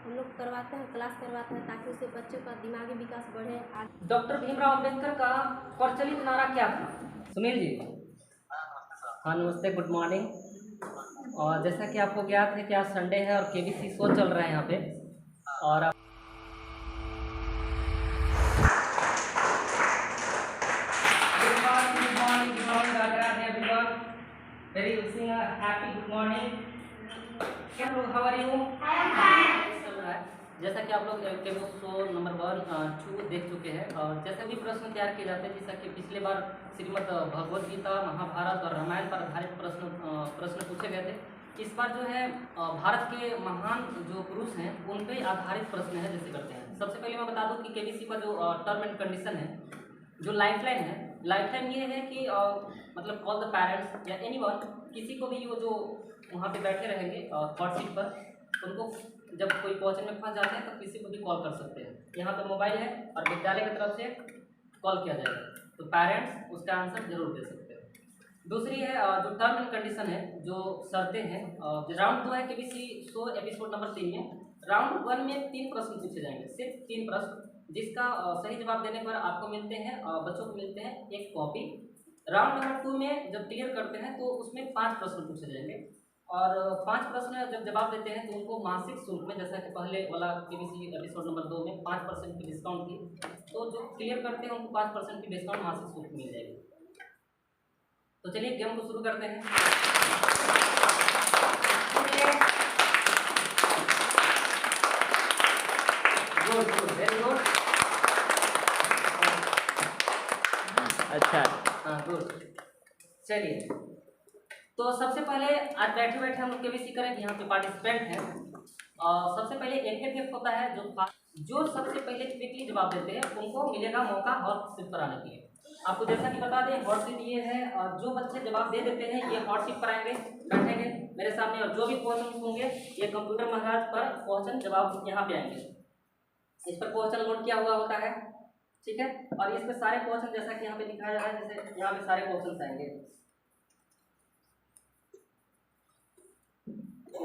हम लोग करवाते हैं, क्लास करवाते हैं ताकि उससे बच्चों का दिमागी विकास बढ़े। डॉक्टर भीमराव अंबेडकर का प्रचलित नारा क्या था? सुनील जी। हाँ नमस्ते, गुड मॉर्निंग। और जैसा कि आपको ज्ञात है कि आज संडे है और केबीसी शो चल रहा है यहाँ पे, और very wishing happy good morning. How are you? चल रहा है जैसा कि आप लोग केबीसी शो नंबर 1 2 देख चुके हैं, और जैसे भी प्रश्न तैयार किए जाते हैं, जैसा कि पिछले बार श्रीमद् भगवद गीता, महाभारत और रामायण पर आधारित प्रश्न पूछे गए थे। इस बार जो है भारत के महान जो पुरुष हैं उन पे आधारित प्रश्न है, जैसे करते हैं। सबसे पहले मैं बता दूं कि केबीसी का जो टर्म एंड कंडीशन है, जो लाइफलाइन है, लाइफलाइन ये है कि मतलब कॉल द पेरेंट्स या एनीवन, किसी को भी वो जो वहाँ पे बैठे रहेंगे हॉट सीट पर, उनको जब कोई क्वेश्चन में फंस जाते हैं तो किसी को भी कॉल कर सकते हैं। यहाँ पे मोबाइल है और विद्यालय की तरफ से कॉल किया जाएगा, तो पेरेंट्स उसका आंसर जरूर दे सकते हैं। दूसरी है जो टर्म एंड कंडीशन है, जो शर्तें हैं। राउंड 2 है केबीसी शो एपिसोड नंबर 3 में। राउंड 1 में 3 प्रश्न पूछे जाएंगे, सिर्फ 3 प्रश्न, जिसका सही जवाब देने पर आपको मिलते हैं, बच्चों को मिलते हैं एक कॉपी। राउंड नंबर 2 में जब क्लियर करते हैं तो उसमें 5 प्रश्न पूछे जाएंगे, और 5 प्रश्न जब जवाब देते हैं तो उनको मासिक शुल्क में, जैसा कि पहले वाला केबीसी एपिसोड नंबर 2 में 5% की डिस्काउंट थी, तो जो क्लियर करते हैं उनको 5% की डिस्काउंट मासिक शुल्क मिल जाएगी। तो चलिए गेम को शुरू करते हैं। Good good, very good. अच्छा, हाँ गुड। चलिए, तो सबसे पहले आज बैठे बैठे हम लोग केबीसी करें। यहाँ पे पार्टिसिपेंट हैं, और सबसे पहले एक होता है, जो सबसे पहले क्विकली जवाब देते हैं उनको मिलेगा मौका हॉट सीट पर आने के लिए। आपको जैसा कि बता दें, हॉट सीट ये है, और जो बच्चे जवाब दे देते हैं ये हॉट सीट पर आएंगे, बैठेंगे मेरे सामने, और जो भी क्वेश्चन होंगे ये कंप्यूटर महाराज पर क्वेश्चन जवाब यहाँ पे आएंगे। इस पर क्वेश्चन नोट किया हुआ होता है, ठीक है। और इस पे सारे क्वेश्चन जैसा कि यहाँ पे दिखाया जा रहा है, जैसे यहाँ पे सारे क्वेश्चन आएंगे।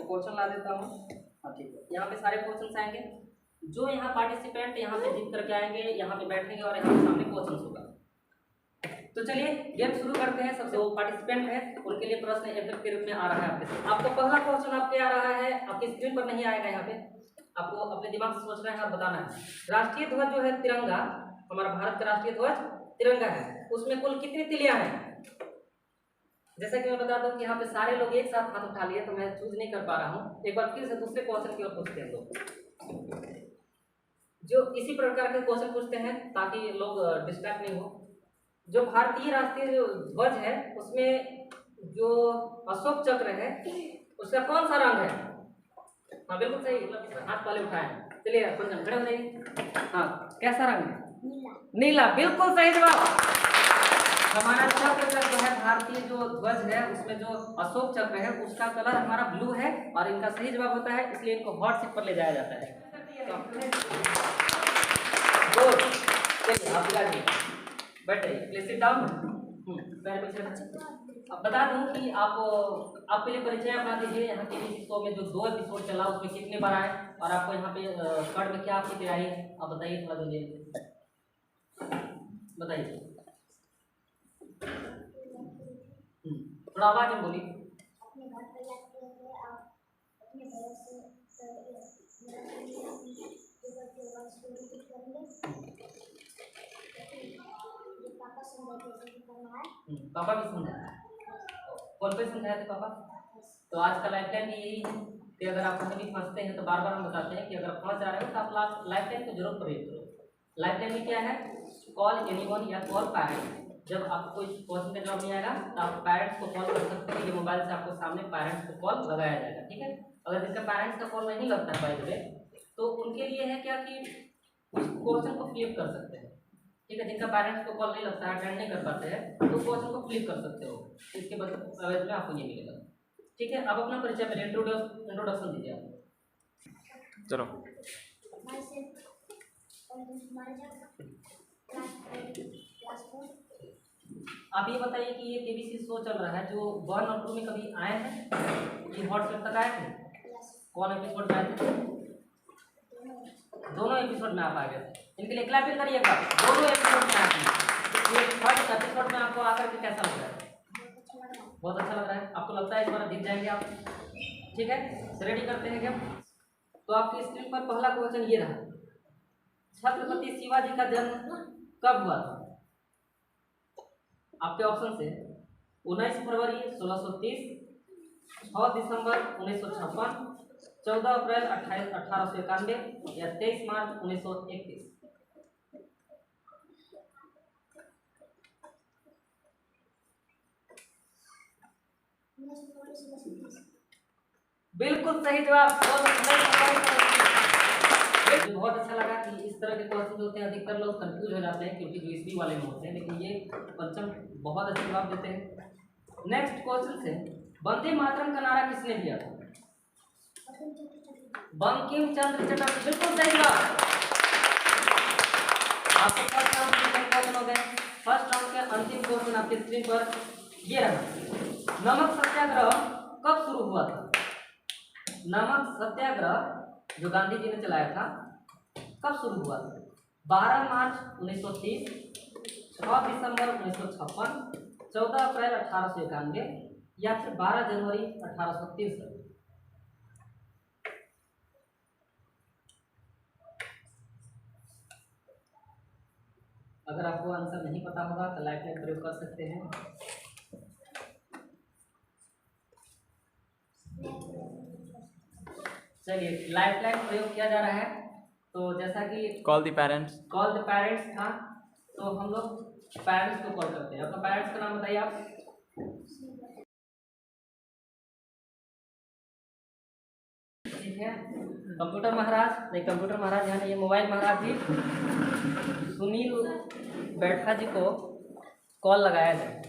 क्वेश्चन ला देता हूँ, हाँ ठीक है। यहाँ पे सारे क्वेश्चन आएंगे, जो यहाँ पार्टिसिपेंट यहाँ पे जीत करके आएंगे, यहाँ पे बैठेंगे और यहाँ सामने क्वेश्चन होगा। तो चलिए गेम शुरू करते हैं। सबसे वो पार्टिसिपेंट है उनके लिए प्रश्न एफएफ के रूप में आ रहा है आपके साथ। आपको पहला क्वेश्चन आपके आ रहा है, आपकी स्क्रीन पर नहीं आएगा, यहाँ पे आपको अपने दिमाग से सोचना है और बताना है। राष्ट्रीय ध्वज जो है तिरंगा, हमारा भारत का राष्ट्रीय ध्वज तिरंगा है, उसमें कुल कितनी तिलियां हैं? जैसा कि मैं बता दूं कि यहाँ पे सारे लोग एक साथ हाथ उठा लिए, तो मैं चूज नहीं कर पा रहा हूँ। एक बार फिर से दूसरे क्वेश्चन की ओर पूछते हैं लोग, जो इसी प्रकार के क्वेश्चन पूछते हैं ताकि लोग डिस्ट्रैक्ट नहीं हो। जो भारतीय राष्ट्रीय जो ध्वज है उसमें जो अशोक चक्र है उसका कौन सा रंग है? हाँ बिल्कुल सही, हाथ पहले उठाए। चलिए खड़े हो जाइए। हाँ, कैसा रंग है? नीला, बिल्कुल सही जवाब। हमारा चक्र जो है, भारतीय जो ध्वज है उसमें जो अशोक चक्र है उसका कलर हमारा ब्लू है, और इनका सही जवाब होता है, इसलिए इनको हॉट सीट पर ले जाया जाता है। चलिए आप बैठे, प्लीज सिट डाउन। अब बता दूं कि आपके लिए परिचय अपना दीजिए। यहाँ के शो में जो 2 एपिसोड चला उसमें कितने बार आए, और आपको यहाँ पे कार्ड में क्या आपकी तैयारी है, आप बताइए थोड़ा जल्दी बताइए। थोड़ा आवाज में बोलिए। पापा भी समझाए, कौन पे समझाए थे पापा? तो आज का लाइफ लाइन यही है कि अगर आप कभी फंसते हैं तो बार बार हम बताते हैं कि अगर फंस जा रहे हो तो आप लाइफ लाइन को जरूर प्रयोग करो। लाइफ लाइन में क्या है? कॉल एनीवन या कॉल पेरेंट्स। जब आपको कोई क्वेश्चन का जवाब नहीं आएगा तो आप पेरेंट्स को कॉल कर सकते हैं, ये मोबाइल से आपको सामने पेरेंट्स को कॉल लगाया जाएगा, ठीक है। अगर जिनका पेरेंट्स का कॉल नहीं लगता है बाय द वे, तो उनके लिए है क्या कि उस क्वेश्चन को फ्लिप कर सकते हैं, ठीक है। जिनका पेरेंट्स को कॉल नहीं लगता है, अटेंड नहीं कर पाते हैं, तो क्वेश्चन को फ्लिप कर सकते हो, इसके बदले में आपको ये मिलेगा, ठीक है। अब अपना परिचय पहले इंट्रोडक्शन दीजिए आप। चलो आप ये बताइए कि ये केबीसी शो चल रहा है, जो 1 और 2 में कभी आए हैं, ये हॉट सीट तक आए थे? कौन एपिसोड में आए थे? दोनों एपिसोड में आप आ गए थे। इनके लिए क्लैपिंग करिएगा। दोनों एपिसोड में आप ये फर्स्ट एपिसोड में आपको आकर के कैसा लग रहा है? बहुत अच्छा लग रहा है। आपको लगता है इस बार जीत जाएंगे आप? ठीक है, रेडी करते हैं क्या? तो आपकी स्क्रीन पर पहला क्वेश्चन ये रहा, छत्रपति शिवाजी का जन्म कब हुआ था? आपके ऑप्शन से 19 फरवरी 1630, 6 दिसंबर 1956, 14 अप्रैल 1891 या 23 मार्च 1931। बिल्कुल सही जवाब। मुझे बहुत अच्छा लगा कि इस तरह के क्वेश्चन होते हैं, अधिकतर लोग कंफ्यूज हो जाते हैं क्योंकि यूएसबी वाले में होते हैं, लेकिन ये पंचम बहुत अच्छा जवाब देते हैं। नेक्स्ट क्वेश्चन से, वंदे मातरम का नारा किसने दिया था? बंकिम चंद्र चटर्जी। बिल्कुल सही जवाब। आपके फर्स्ट राउंड के क्वेश्चन हो गए। फर्स्ट राउंड के अंतिम क्वेश्चन आपकी स्क्रीन पर ये रहा, नमक सत्याग्रह कब शुरू हुआ था? नमक सत्याग्रह जो गांधी जी ने चलाया था कब शुरू हुआ था? 12 मार्च 1930, 6 दिसंबर 1956, 14 अप्रैल 1891 या फिर 12 जनवरी 1863। अगर आपको आंसर नहीं पता होगा तो लाइफ लाइन प्रयोग कर सकते हैं। चलिए, लाइफ लाइन प्रयोग किया जा रहा है। तो जैसा कि कॉल द पेरेंट्स था, तो हम लोग पेरेंट्स को कॉल करते हैं। अपना पेरेंट्स का नाम बताइए आप। ठीक है, कंप्यूटर महाराज नहीं, कंप्यूटर महाराज यहाँ नहीं, ये मोबाइल महाराज जी, सुनील बैठा जी को कॉल लगाया जाए।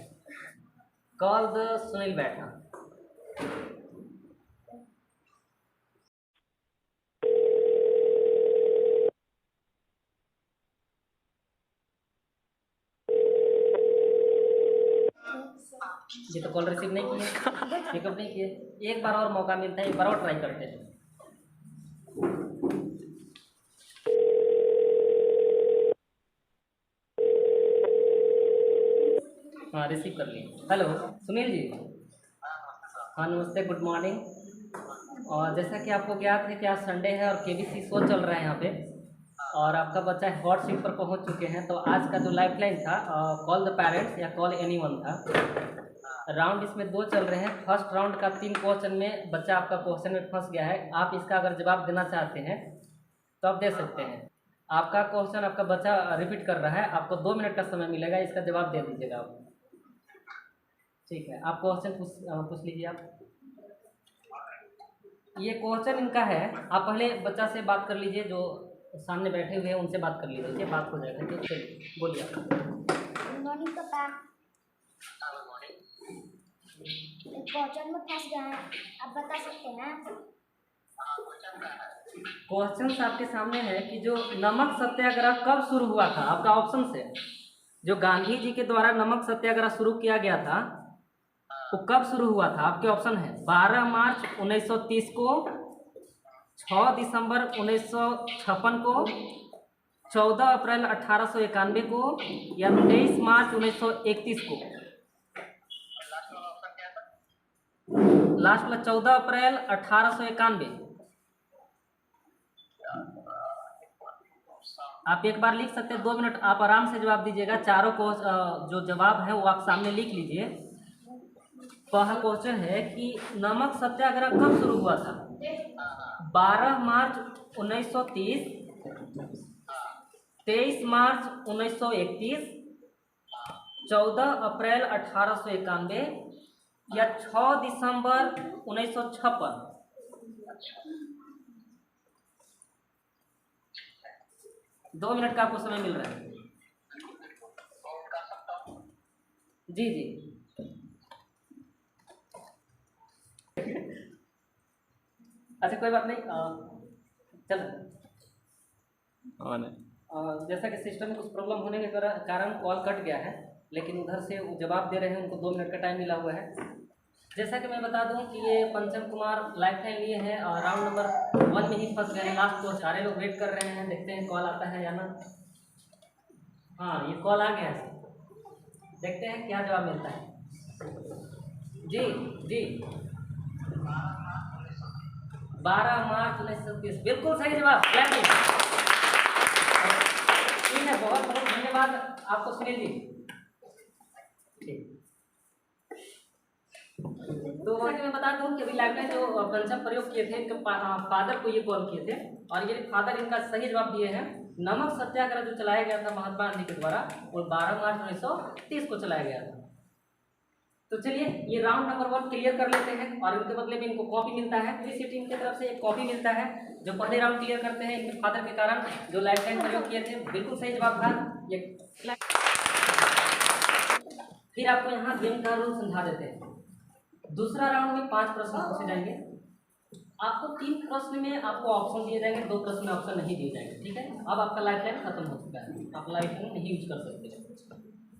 कॉल द सुनील बैठा। ये तो कॉल रिसीव नहीं किए, पिकअप नहीं किए। एक बार और मौका मिलता है, एक बार और ट्राई करते हैं। हाँ, रिसीव कर लिए। हेलो सुनील जी। हाँ नमस्ते, गुड मॉर्निंग। और जैसा कि आपको ज्ञात है कि आज संडे है और केबीसी शो चल रहा है यहाँ पे, और आपका बच्चा हॉट सीट पर पहुँच चुके हैं। तो आज का जो लाइफ लाइन था, कॉल द पेरेंट्स या कॉल एनीवन था। राउंड इसमें 2 चल रहे हैं। फर्स्ट राउंड का 3 क्वेश्चन में बच्चा आपका क्वेश्चन में फंस गया है। आप इसका अगर जवाब देना चाहते हैं तो आप दे सकते हैं। आपका क्वेश्चन आपका बच्चा रिपीट कर रहा है, आपको 2 मिनट का समय मिलेगा, इसका जवाब दे दीजिएगा आप। ठीक है, आप क्वेश्चन पूछ लीजिए आप। ये क्वेश्चन इनका है, आप पहले बच्चा से बात कर लीजिए, जो सामने बैठे हुए हैं उनसे बात कर लीजिए, बात हो जाएगा। तो चलिए बोलिए आप। क्वेश्चन में फंस गए हैं, आप बता सकते हैं? क्वेश्चन आपके सामने है कि जो नमक सत्याग्रह कब शुरू हुआ था? आपका ऑप्शन से, जो गांधी जी के द्वारा नमक सत्याग्रह शुरू किया गया था वो कब शुरू हुआ था? आपके ऑप्शन है 12 मार्च 1930 को, 6 दिसंबर 1956 को, 14 अप्रैल 1891 को या 23 मार्च 1931 को। लास्ट वाला 14 अप्रैल 1891। आप एक बार लिख सकते हैं, 2 मिनट आप आराम से जवाब दीजिएगा। चारों को जो जवाब है वो आप सामने लिख लीजिए। पहला क्वेश्चन है कि नमक सत्याग्रह कब शुरू हुआ था? 12 मार्च 1930, 23 मार्च 1931, 14 अप्रैल 1891 या 6 दिसंबर 1956। दो मिनट का आपको समय मिल रहा है। जी जी, अच्छा कोई बात नहीं, चल। जैसा कि सिस्टम में कुछ प्रॉब्लम होने के कारण कॉल कट गया है, लेकिन उधर से वो जवाब दे रहे हैं, उनको 2 मिनट का टाइम मिला हुआ है। जैसा कि मैं बता दूं कि ये पंचम कुमार लाइफ लाइन लिए हैं और राउंड नंबर 1 में ही फंस गए हैं। लास्ट को सारे लोग वेट कर रहे हैं, देखते हैं कॉल आता है या ना। हाँ, ये कॉल आ गया है, देखते हैं क्या जवाब मिलता है। जी जी 12 मार्च 1930, बिल्कुल सही जवाब। ठीक है, बहुत बहुत धन्यवाद आपको सुनील जी। ठीक, तो मैं बता दूं कि अभी लाइफलाइन जो पंचम प्रयोग किए थे, इनके फादर को ये कॉल किए थे और ये फादर इनका सही जवाब दिए हैं। नमक सत्याग्रह जो चलाया गया था महात्मा गांधी के द्वारा, वो 12 मार्च 1930 को चलाया गया था। तो चलिए ये राउंड नंबर 1 क्लियर कर लेते हैं और इनके बदले में इनको कॉपी मिलता है। इसी टीम की तरफ से एक कॉपी मिलता है जो पहले राउंड क्लियर करते हैं। इनके फादर के कारण जो लाइफलाइन प्रयोग किए थे, बिल्कुल सही जवाब था ये। फिर आपको यहाँ गेम का रूल समझा देते हैं। दूसरा राउंड में 5 प्रश्न पूछे जाएंगे। आपको 3 प्रश्न में आपको ऑप्शन दिए जाएंगे, 2 प्रश्न में ऑप्शन नहीं दिए जाएंगे। ठीक है, अब आपका लाइफलाइन खत्म हो चुका है, आप लाइफलाइन नहीं यूज कर सकते।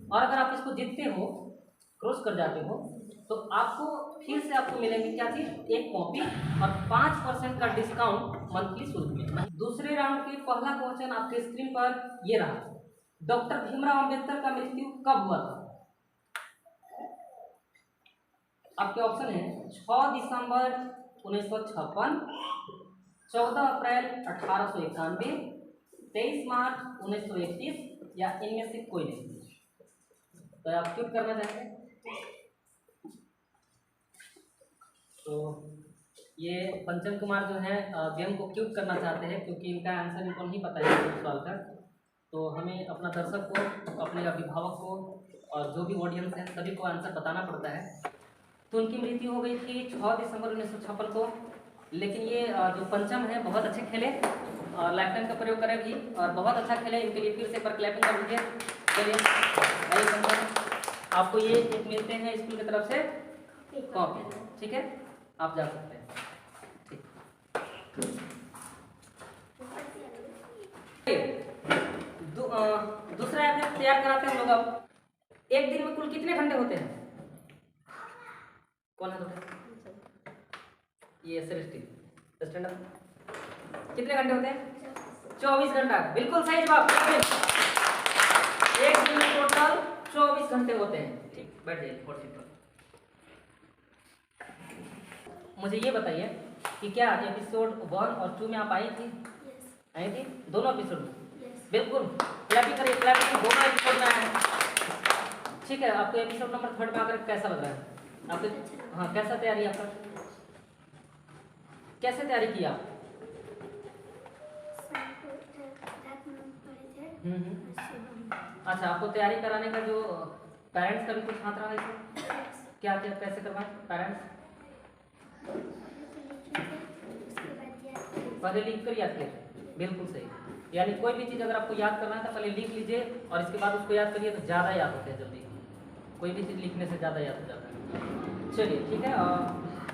और अगर आप इसको जीतते हो, क्रॉस कर जाते हो, तो आपको फिर से आपको मिलेंगे क्या चीज, एक कॉपी और 5% का डिस्काउंट मंथली शुल्क में। दूसरे राउंड के पहला क्वेश्चन आपके स्क्रीन पर ये रहा। डॉक्टर भीमराव अंबेडकर का मृत्यु कब हुआ था? आपके ऑप्शन है 6 दिसंबर 1956, 14 अप्रैल 1891, 23 मार्च 1931 या इनमें से कोई नहीं। तो आप क्यों करना चाहते हैं? तो ये पंचम कुमार जो है गेम को क्यों करना चाहते हैं, क्योंकि इनका आंसर इनको नहीं पता है सवाल का। तो हमें अपना दर्शक को, अपने अभिभावक को और जो भी ऑडियंस है सभी को आंसर बताना पड़ता है। तो उनकी मृत्यु हो गई थी 6 दिसंबर 1956 को। लेकिन ये जो पंचम है बहुत अच्छे खेले और लाइफलाइन का प्रयोग करें भी और बहुत अच्छा खेले। इनके लिए फिर से पर क्लैपिंग कर दीजिए। चलिए आइए पंचम, आपको ये एक मिलते हैं स्कूल की तरफ से कॉपी। ठीक है, आप जा सकते हैं। दूसरा ऐप तैयार कराते हैं हम लोग। अब एक दिन में कुल कितने घंटे होते हैं? कौन है ये सृष्टि, स्टैंड अप। कितने घंटे होते हैं? 24 घंटा, बिल्कुल सही जवाब। एक दिन में टोटल 24 घंटे होते हैं। ठीक, बैठ जाइए कुर्सी पर। मुझे ये बताइए कि क्या एपिसोड 1 और 2 में आप आई थी? आई थी दोनों एपिसोड में? बिल्कुल, क्लैपिंग करिए, क्लैपिंग। दोनों एपिसोड में आए हैं। ठीक है, आपको एपिसोड नंबर 3 में आकर कैसा लग रहा है आपको? हाँ, कैसा तैयारी आपका, कैसे तैयारी की आप? अच्छा, आपको तैयारी कराने का जो पेरेंट्स का भी कुछ हाथ रहा है इसमें? क्या क्या कैसे करवाएं पेरेंट्स? पहले लिख कर याद किया, बिल्कुल सही। यानी कोई भी चीज़ अगर आपको याद करना है तो पहले लिख लीजिए और इसके बाद उसको याद करिए तो ज़्यादा याद होता है जल्दी। कोई भी चीज़ लिखने से ज़्यादा याद हो जाता है। चलिए ठीक है,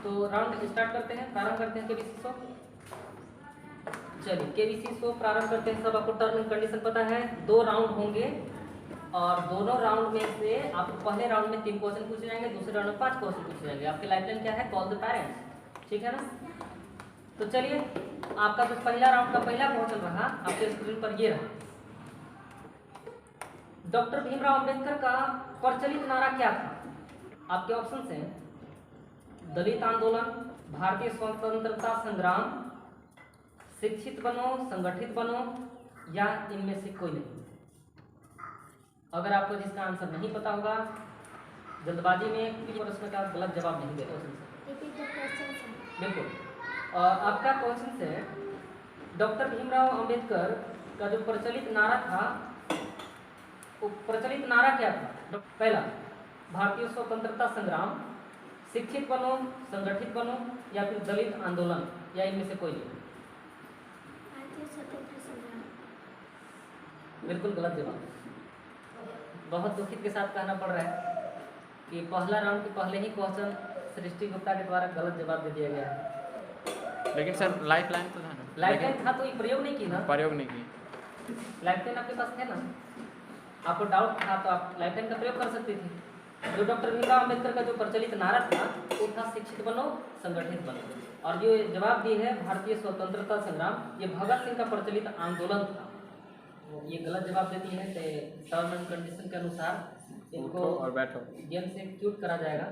तो राउंड स्टार्ट करते हैं, प्रारंभ करते हैं केबीसी शो। चलिए केबीसी शो प्रारंभ करते हैं। सब आपको टर्म एंड कंडीशन पता है। 2 राउंड होंगे और दोनों राउंड में से आपको पहले राउंड में 3 क्वेश्चन पूछे जाएंगे, दूसरे राउंड में 5 क्वेश्चन पूछे जाएंगे। आपकी लाइफलाइन क्या है? Call the parents. ठीक है ना? तो चलिए, आपका जो पहला राउंड का पहला क्वेश्चन रहा आपके स्क्रीन पर ये रहा। डॉक्टर भीमराव अंबेडकर का प्रचलित नारा क्या था? आपके ऑप्शन हैं दलित आंदोलन, भारतीय स्वतंत्रता संग्राम, शिक्षित बनो, संगठित बनो या इनमें से कोई नहीं। अगर आपको जिसका आंसर नहीं पता होगा, जल्दबाजी में प्रश्न का गलत जवाब नहीं देते। बिल्कुल, आपका क्वेश्चन है डॉक्टर भीमराव अंबेडकर का जो प्रचलित नारा था, वो प्रचलित नारा क्या था? पहला भारतीय स्वतंत्रता संग्राम, शिक्षित बनो, संगठित बनो या फिर दलित आंदोलन या इनमें से कोई नहीं। बिल्कुल गलत जवाब। बहुत दुखित के साथ कहना पड़ रहा है कि पहला राउंड के पहले ही क्वेश्चन सृष्टि गुप्ता के द्वारा गलत जवाब दे दिया गया है। लेकिन सर लाइफलाइन तो था ना? लाइफलाइन था तो ये प्रयोग नहीं की ना? प्रयोग नहीं की। लाइफलाइन आपके पास है ना? आपको डाउट था तो आप लाइफलाइन का प्रयोग कर सकते थे। जो डॉक्टर भीमराव अम्बेडकर का जो प्रचलित नारा था वो था शिक्षित बनो संगठित बनो, और जो जवाब दिए है भारतीय स्वतंत्रता संग्राम, ये भगत सिंह का प्रचलित आंदोलन था। ये गलत जवाब देती है, तो टर्म एंड कंडीशन के अनुसार इनको और बैठो गेम से एक्यूट करा जाएगा।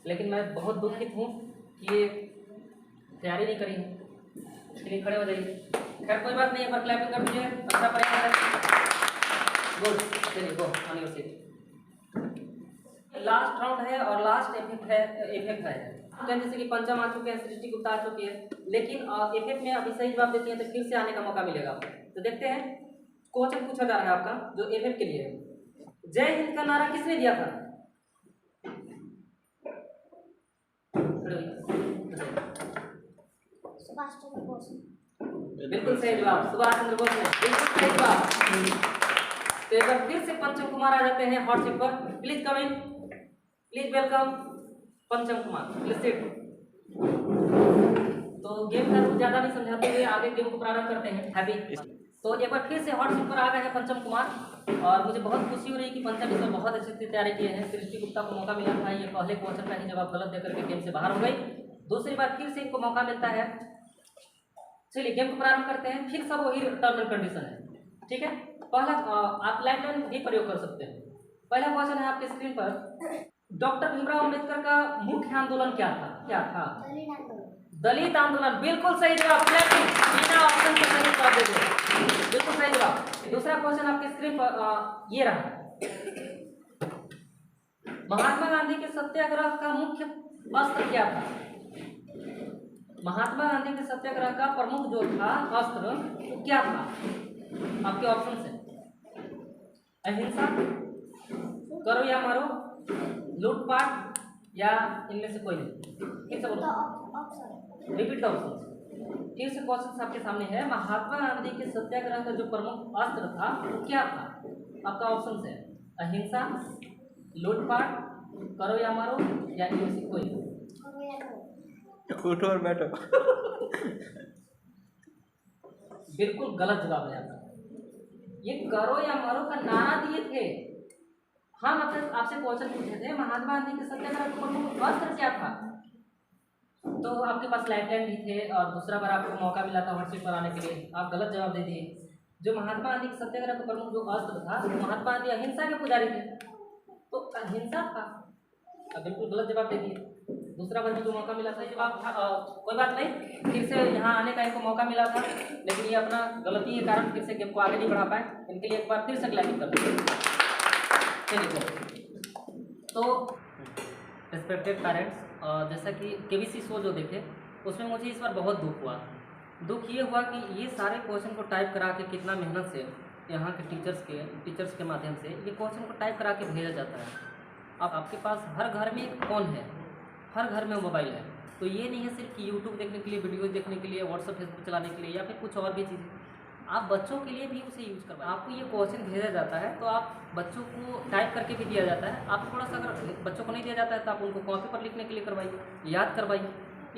लेकिन मैं बहुत दुखित हूँ कि ये तैयारी नहीं करी है, इसलिए खड़े हो जाइए। खैर कोई बात नहीं, एक बार क्लैपिंग कर दीजिए, अच्छा प्रयास है। गुड, चलिए go on your seat. Last round है और लास्ट इफेक्ट है जैसे कि पंचम आ चुके हैं, सृष्टि गुप्ता आ चुकी है, लेकिन इफेक्ट में अभी सही जवाब देती है तो फिर से आने का मौका मिलेगा आपको। तो देखते हैं क्वेश्चन पूछा जा रहा है आपका जो इफेक्ट के लिए है। जय हिंद का नारा किसने दिया था? सुभाष चंद्र बोस। बिल्कुल सही जवाब, सुभाष चंद्र बोस ने, बिल्कुल सही जवाब। तो एक बार फिर से पंचम कुमार आ जाते हैं हॉट सीट पर। Please come in, please welcome पंचम कुमार, प्लीज सिट। तो गेम का रूल ज्यादा नहीं समझाते हुए आगे गेम को प्रारंभ करते हैं। हैप्पी। तो एक बार फिर से हॉट सीट पर आ गए हैं पंचम कुमार, और मुझे बहुत खुशी हो रही है कि पंचम इसमें बहुत अच्छे से तैयारी किए हैं। सृष्टि गुप्ता को मौका मिला था, ये पहले क्वेश्चन का ही जवाब गलत देकर के गेम से बाहर हो गई। दूसरी बार फिर से इनको मौका मिलता है। चलिए गेम को प्रारंभ करते हैं। फिर सब वही टर्म एंड कंडीशन है, ठीक है। पहला आप लाइफलाइन भी प्रयोग कर सकते हैं। पहला क्वेश्चन है आपके स्क्रीन पर, डॉक्टर भीमराव अम्बेडकर का मुख्य आंदोलन क्या था? क्या था? दलित आंदोलन। बिल्कुल सही जवाब, बिना ऑप्शन के सही जवाब दे दिए, बिल्कुल सही जवाब। दूसरा क्वेश्चन आपके स्क्रीन पर ये रहा, महात्मा गांधी के सत्याग्रह का मुख्य अस्त्र क्या था? महात्मा गांधी के सत्याग्रह का प्रमुख जो था अस्त्र वो क्या था? आपके ऑप्शन है अहिंसा, करो या मारो, लूटपाट, या इनमें से कोई नहीं। फिर से बोलो, रिपीट द ऑप्शन। फिर से क्वेश्चन आपके सामने है, महात्मा गांधी के सत्याग्रह का जो प्रमुख अस्त्र था वो क्या था? आपका ऑप्शन है अहिंसा, लूटपाट, करो या मारो, या इनमें से कोई। उठो और बैठो। बिल्कुल गलत जवाब है आपका। ये करो या मरो का नारा दिए थे। हम आपसे क्वेश्चन पूछे थे महात्मा गांधी के सत्याग्रह का प्रमुख अस्त्र क्या था, तो आपके पास लाइफलाइन भी थे और दूसरा बार आपको मौका मिला था व्हाट्सएप पर आने के लिए, आप गलत जवाब दे दिए। जो महात्मा गांधी के सत्याग्रह का प्रमुख जो अस्त्र था, महात्मा गांधी अहिंसा के पुजारी थे, तो अहिंसा था। अब बिल्कुल गलत जवाब दे दिए। दूसरा बार जो मौका मिला था जवाब था, कोई बात नहीं, फिर से यहाँ आने का इनको मौका मिला था, लेकिन ये अपना गलती के कारण फिर से गेम को आगे नहीं बढ़ा पाए। इनके लिए एक बार फिर से क्लैपिंग कर दें। तो रिस्पेक्टेड पेरेंट्स, जैसा कि केबीसी शो जो देखे उसमें मुझे इस बार बहुत दुख हुआ। दुख ये हुआ कि ये सारे क्वेश्चन को टाइप करा के कितना मेहनत से यहाँ के टीचर्स के माध्यम से ये क्वेश्चन को टाइप करा के भेजा जाता है। अब आपके पास हर घर में फ़ोन है, हर घर में मोबाइल है, तो ये नहीं है सिर्फ कि यूट्यूब देखने के लिए, वीडियोज देखने के लिए, व्हाट्सअप फेसबुक चलाने के लिए या फिर कुछ और भी चीज़ें, आप बच्चों के लिए भी उसे यूज़ करवाएं। आपको ये क्वेश्चन भेजा जाता है तो आप बच्चों को टाइप करके भी दिया जाता है। आप थोड़ा सा अगर बच्चों को नहीं दिया जाता है तो आप उनको कॉपी पर लिखने के लिए करवाइए, याद करवाइए।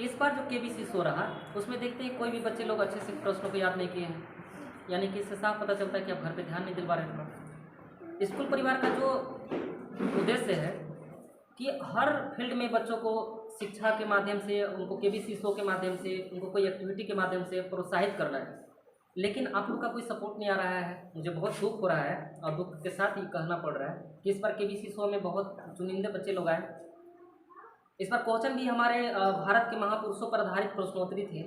इस बार जो केबीसी शो रहा उसमें देखते हैं कोई भी बच्चे लोग अच्छे से प्रश्नों को याद नहीं किए हैं, यानी कि इससे साफ पता चलता है कि आप घर पर ध्यान नहीं दिलवा रहे हैं। स्कूल परिवार का जो उद्देश्य है कि हर फील्ड में बच्चों को शिक्षा के माध्यम से, उनको केबीसी शो के माध्यम से, उनको कोई एक्टिविटी के माध्यम से प्रोत्साहित करना है, लेकिन आप लोग का कोई सपोर्ट नहीं आ रहा है। मुझे बहुत दुख हो रहा है और दुख के साथ ही कहना पड़ रहा है कि इस बार केबीसी शो में बहुत चुनिंदे बच्चे लोग आए। इस बार क्वेश्चन भी हमारे भारत के महापुरुषों पर आधारित प्रश्नोत्तरी थे।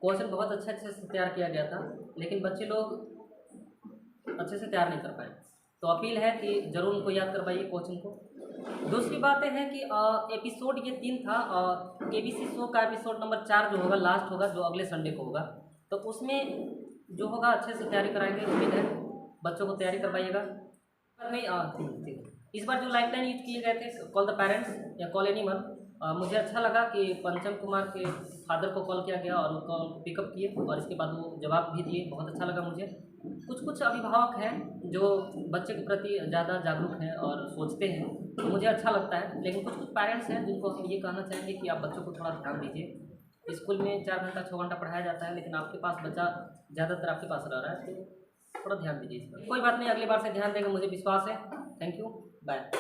क्वेश्चन बहुत अच्छे से तैयार किया गया था, लेकिन बच्चे लोग अच्छे से तैयार नहीं कर पाए। तो अपील है कि ज़रूर उनको याद करवाइए क्वेश्चन को। दूसरी बात है कि एपिसोड ये 3 था, केबीसी शो का एपिसोड नंबर 4 जो होगा लास्ट होगा, जो अगले संडे को होगा, तो उसमें जो होगा अच्छे से तैयारी कराएंगे। उम्मीद है बच्चों को तैयारी करवाइएगा। नहीं इस बार जो लाइफलाइन यूज किए गए थे, कॉल द पेरेंट्स या कॉल एनीवन, मुझे अच्छा लगा कि पंचम कुमार के फादर को कॉल किया गया और उनको पिकअप किए और इसके बाद वो जवाब भी दिए, बहुत अच्छा लगा मुझे। कुछ अभिभावक हैं जो बच्चे के प्रति ज़्यादा जागरूक हैं और सोचते हैं, तो मुझे अच्छा लगता है। लेकिन कुछ पेरेंट्स हैं जिनको हम ये कहना चाहेंगे कि आप बच्चों को थोड़ा ध्यान दीजिए। स्कूल में 4 घंटा 6 घंटा पढ़ाया जाता है, लेकिन आपके पास बच्चा ज़्यादातर आपके पास रह रहा है, तो थोड़ा ध्यान दीजिए इस पर। कोई बात नहीं, अगली बार से ध्यान देंगे, मुझे विश्वास है। Thank you, bye.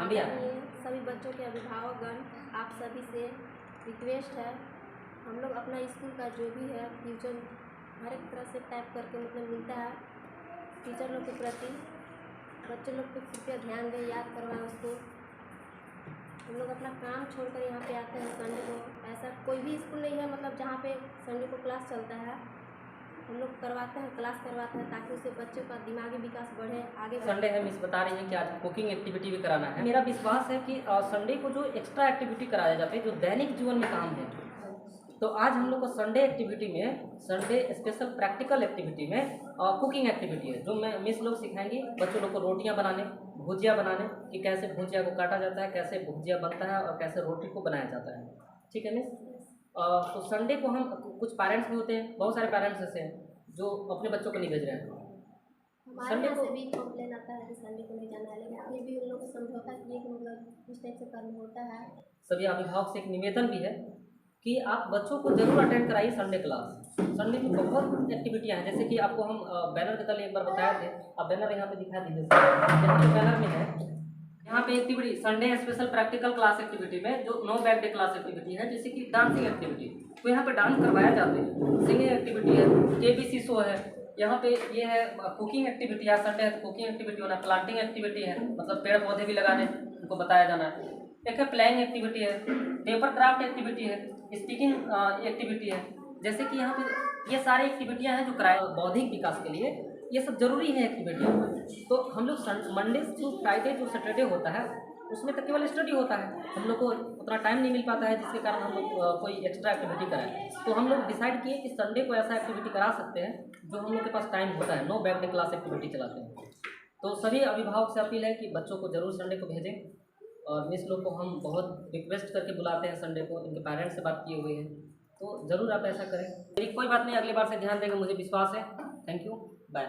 हम भी आते हैं। आदरणीय सभी बच्चों के अभिभावकगण, आप सभी से रिक्वेस्ट है, हम लोग अपना स्कूल का जो भी है फ्यूचर हर एक तरह से टाइप करके मतलब मिलता है, टीचर लोग के प्रति बच्चे लोग पे कृपया ध्यान दें, याद करवाएं उसको। हम लोग अपना काम छोड़कर यहाँ पे आते हैं संडे को। ऐसा कोई भी स्कूल नहीं है मतलब जहाँ पे संडे को क्लास चलता है, हम लोग करवाते हैं, क्लास करवाते हैं ताकि उससे बच्चों का दिमागी विकास बढ़े, आगे बढ़े। संडे है, मिस बता रही हैं कि आज कुकिंग एक्टिविटी भी कराना है। मेरा विश्वास है कि संडे को जो एक्स्ट्रा एक्टिविटी कराए जाते हैं जो दैनिक जीवन में काम है, तो आज हम लोग को संडे एक्टिविटी में, संडे स्पेशल प्रैक्टिकल एक्टिविटी में कुकिंग एक्टिविटी है जो मैं मिस लोग सिखाएंगी बच्चों लोग को रोटियां बनाने, भुजिया बनाने, कि कैसे भुजिया को काटा जाता है, कैसे भुजिया बनता है और कैसे रोटी को बनाया जाता है। ठीक है मिस। तो संडे को हम कुछ पेरेंट्स भी होते हैं, बहुत सारे पेरेंट्स ऐसे हैं जो अपने बच्चों को नहीं भेज रहे हैं। हमारे संडे यहाँ को से भी कंप्लेन आता है कि संडे को नहीं जाना है, लेकिन फिर भी उन लोग को समझौता किए कि मतलब इस टाइप से कर्म होता है। सभी अभिभावक से एक निवेदन भी है कि आप बच्चों को जरूर अटेंड कराइए संडे क्लास। संडे में बहुत एक्टिविटियाँ हैं, जैसे कि आपको हम बैनर के तले एक बार बताए थे, आप बैनर यहाँ पे दिखा दीजिए। यहाँ पे बैनर में है, यहाँ पे activity Sunday special practical class activity में जो no bag day class activity है, जैसे कि डांसिंग एक्टिविटी, तो यहाँ पे डांस करवाया जाते हैं, सिंगिंग एक्टिविटी है, KBC शो है, यहाँ पे ये है कुकिंग एक्टिविटी है, संडे है तो कुकिंग एक्टिविटी होना, प्लांटिंग एक्टिविटी है, मतलब पेड़ पौधे भी लगाने उनको बताया जाना है, एक है प्लेइंग एक्टिविटी है, पेपर क्राफ्ट एक्टिविटी है, स्पीकिंग एक्टिविटी है। जैसे कि यहाँ पे ये सारी एक्टिविटियाँ हैं जो कराए बौद्धिक विकास के लिए, ये सब जरूरी है एक्टिविटियाँ। तो हम लोग मंडे टू फ्राइडे जो सैटरडे होता है उसमें तो केवल स्टडी होता है, हम लोग को उतना टाइम नहीं मिल पाता है, जिसके कारण हम लोग कोई एक्स्ट्रा एक्टिविटी कराएं। तो हम लोग डिसाइड किए कि संडे को ऐसा एक्टिविटी करा सकते हैं जो हम लोग के पास टाइम होता है, no bag day class activity चलाते हैं। तो सभी अभिभावक से अपील है कि बच्चों को जरूर संडे को भेजें, और मिस लोग को हम बहुत रिक्वेस्ट करके बुलाते हैं संडे को, इनके पेरेंट्स से बात किए हुए हैं, तो ज़रूर आप ऐसा करें। मेरी कोई बात नहीं, अगली बार से ध्यान देंगे, मुझे विश्वास है। Thank you, bye.